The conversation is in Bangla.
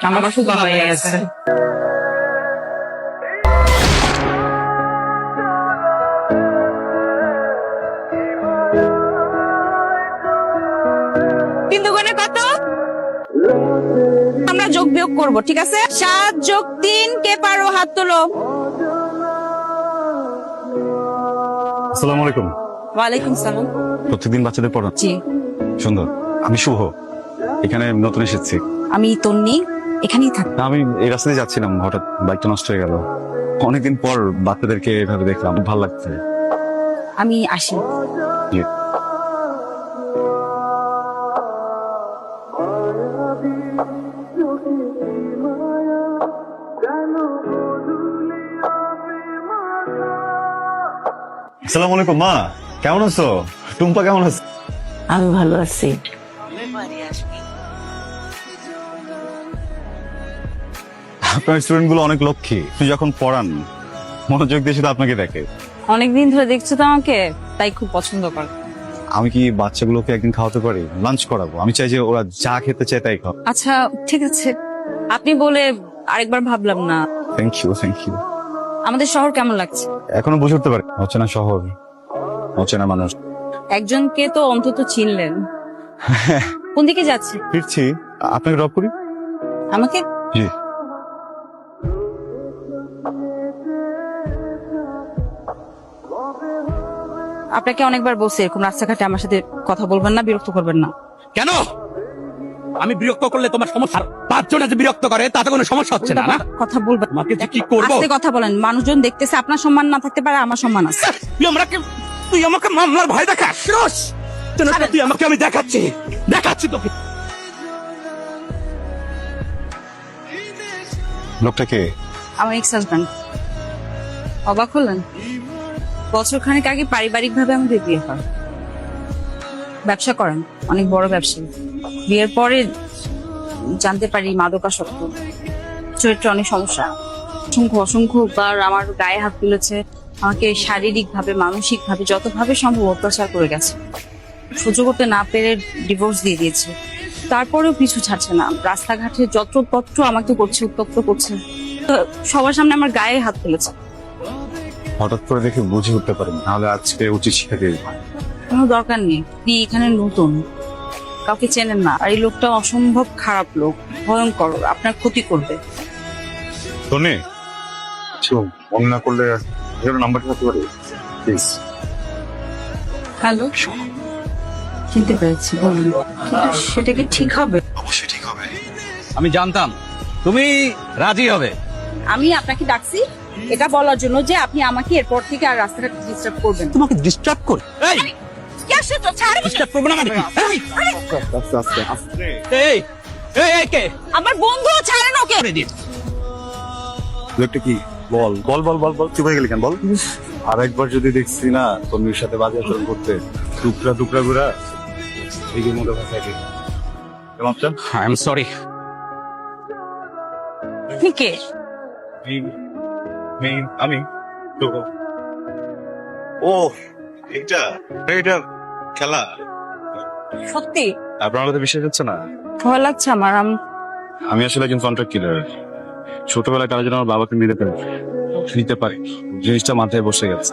আমার খুব ভালো হয়ে গেছে। কিন্তু কোনে কত আমরা যোগ বিয়োগ করবো, ঠিক আছে? 7 যোগ 3 কে পারো? হাত তোলো। আসসালামু আলাইকুম। ওয়ালাইকুম সালাম। প্রত্যেকদিন বাচ্চাদের পড়ান? জি। সুন্দর। আমি শুভ, এখানে নতুন এসেছি। আমি তন্নি, এখানেই থাকি। না, আমি এই রাস্তায় যাচ্ছিলাম, হঠাৎ বাইকটা নষ্ট হয়ে গেল। অনেকদিন পর বাচ্চাদেরকে এভাবে দেখলাম, ভালো লাগছে। আমি আসি। জি। আসসালামু আলাইকুম মা, কেমন আছো? টুম্পা কেমন আছে? আমি ভালো আছি। আপনার স্টুডেন্ট গুলো অনেক লক্ষ্মী, আপনি যখন পড়ান মনোযোগ দিয়ে শুধু আপনাকে দেখে। অনেকদিন ধরে দেখছো তো আমাকে, তাই খুব পছন্দ করে। আমি কি বাচ্চাগুলোকে একদিন খাওয়াতে পারি? লাঞ্চ করাবো। আমি চাই যে ওরা যা খেতে চায় তাই খাও। আচ্ছা ঠিক আছে, আপনি বলে আরেকবার ভাবলাম না। Thank you, thank you. আমাদের শহর কেমন লাগছে? এখনো বুঝে উঠতে পারি, অচেনা শহর, অচেনা মানুষ। একজনকে তো অন্তত চিনলেন। কোন দিকে যাচ্ছে? ফিরছি, আপনাকে ড্রপ করি? আমাকে? জি। আপনাকে অনেকবার বলছি এরকম রাস্তাঘাটে আমার সাথে কথা বলবেন না, বিরক্ত করবেন না। কেন? আমি বিরক্ত করলে তোমার সমস্যা? 5 জন আছে বিরক্ত করে, তাতে কোনো সমস্যা হচ্ছে না? কথা বলবেন। আমাকে যে কি করবো? আস্তে কথা বলেন, মানুষজন দেখতেছে। আপনার সম্মান না থাকতে পারে, আমার সম্মান আছে। তুই আমাকে মামলার ভয় দেখাস? তুই আমাকে, আমি দেখাচ্ছি তোকে। লোকটাকে আমার এক্স হাজব্যান্ড। অবাক হলেন? বছর খানেক আগে পারিবারিক ভাবে আমাদের বিয়ে হয়। ব্যবসা করেন, অনেক বড় ব্যবসায়ী। বিয়ের পরে জানতে পারি মাদকাসক্ত, চরিত্রে অনেক সমস্যা। অসংখ্যবার আমার গায়ে হাত তুলেছে, আমাকে শারীরিক ভাবে মানসিক ভাবে যতভাবে সম্ভব অত্যাচার করে গেছে। সহ্য করতে না পেরে ডিভোর্স দিয়ে দিয়েছে। তারপরেও পিছু ছাড়ছে না, রাস্তাঘাটে যত্রতত্র আমাকে করছে, উত্তপ্ত করছে। তো সবার সামনে আমার গায়ে হাত তুলেছে। হঠাৎ করে দেখে বুঝে উঠতে পারেন, নাহলে আজকে উচিত শিক্ষা দিয়ে দিই। কোনো দরকার নেই, আপনি এখানে নতুন, কাউকে চেনেন না। আর এই লোকটা অসম্ভব খারাপ লোক, ভয়ঙ্কর, আপনার ক্ষতি করবে। শোনে, মনে না করলে নাম্বারটা হতে পারে প্লিজ। হ্যালো, চিনতে পেরেছি, বলুন। সেটা কি ঠিক হবে? অবশ্যই ঠিক হবে। আমি জানতাম তুমি রাজি হবে। আমি আপনাকে ডাকছি এটা বলার জন্য যে আপনি আমাকে এরপর থেকে আর রাস্তাঘাট ডিস্টার্ব করবেন না। তোমাকে ডিস্টার্ব করে? এই, কি আসছে তো? ছাড়বেন না। ডিস্টার্ব করবো না মানে কি? আস্তে আস্তে আস্তে। এই, এই, এই কে? আমার বন্ধু, ছাড়েন ওকে। করে দিন। লোকটা কি? বল বল বল বল বল, চুপ হয়ে গেলি কেন বল? আর একবার যদি দেখছি না তন্মীর সাথে বাজে আচরণ করতে, টুকরা টুকরা গুড়া এই মধ্যে ভাষায় দিই। কেমন চান? I am sorry. আপনি কে? আমি তো ও এটা এটা খেলা। সত্যি আপনার কথা বিশ্বাস হচ্ছে না? ভয় লাগছে আমার। আমি আসলে একজন কন্ট্রাক্ট কিলার। ছোটবেলায় কারো জন্য আমার বাবাকে নিতে পারি, জিনিসটা মাথায় বসে গেছে।